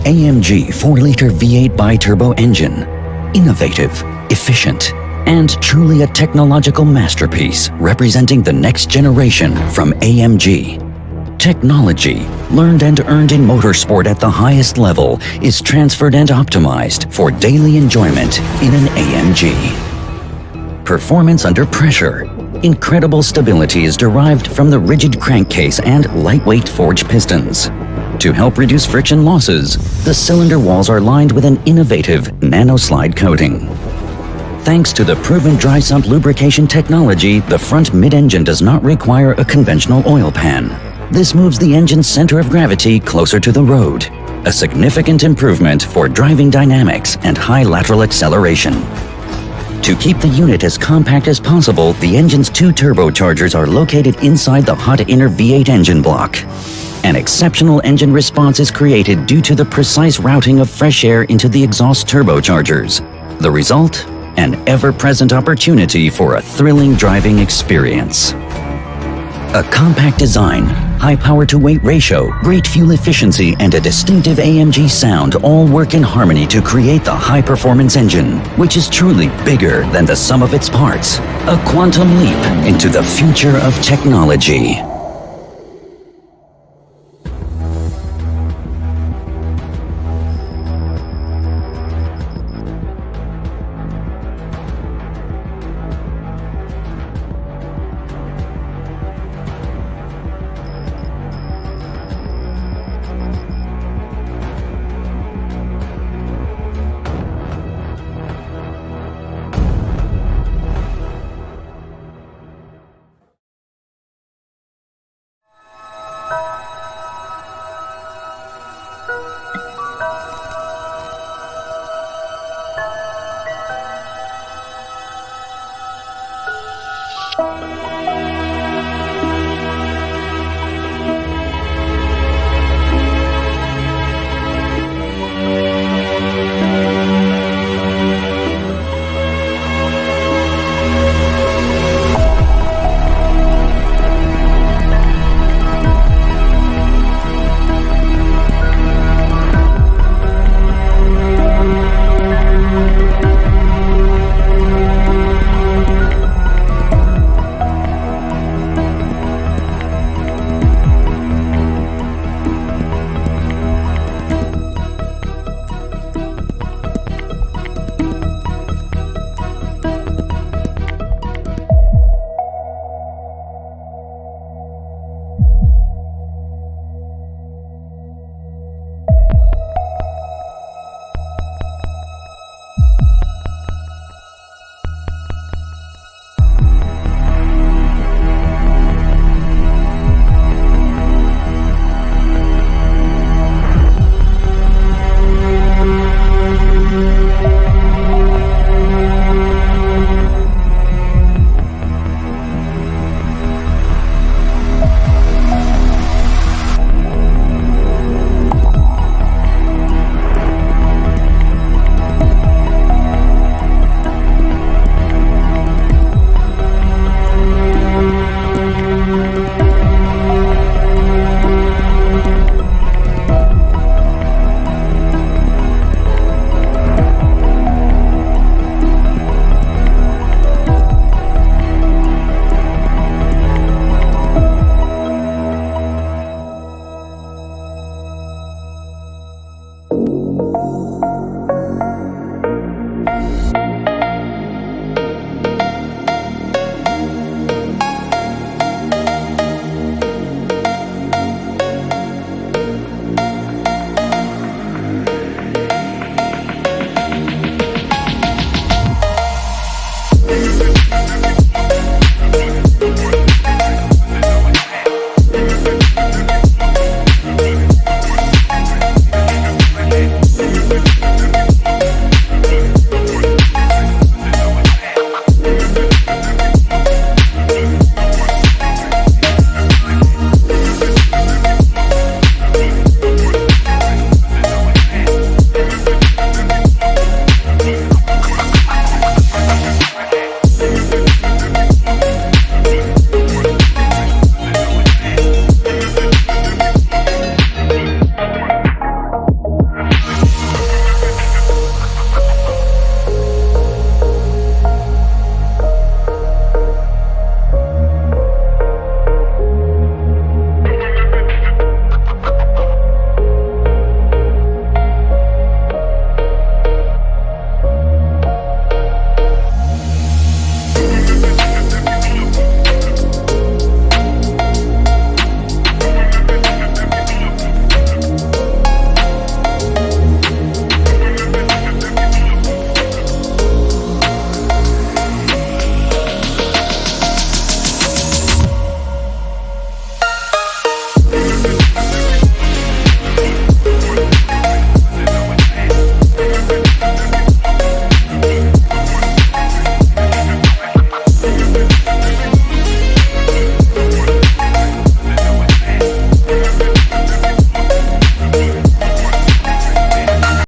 AMG 4-liter V8 bi-turbo engine. Innovative, efficient, and truly a technological masterpiece representing the next generation from AMG. Technology, learned and earned in motorsport at the highest level, is transferred and optimized for daily enjoyment in an AMG. Performance under pressure. Incredible stability is derived from the rigid crankcase and lightweight forged pistons. To help reduce friction losses, the cylinder walls are lined with an innovative nano-slide coating. Thanks to the proven dry sump lubrication technology, the front mid-engine does not require a conventional oil pan. This moves the engine's center of gravity closer to the road, a significant improvement for driving dynamics and high lateral acceleration. To keep the unit as compact as possible, the engine's 2 turbochargers are located inside the hot inner V8 engine block. An exceptional engine response is created due to the precise routing of fresh air into the exhaust turbochargers. The result? An ever-present opportunity for a thrilling driving experience. A compact design, high power-to-weight ratio, great fuel efficiency, and a distinctive AMG sound all work in harmony to create the high-performance engine, which is truly bigger than the sum of its parts. A quantum leap into the future of technology.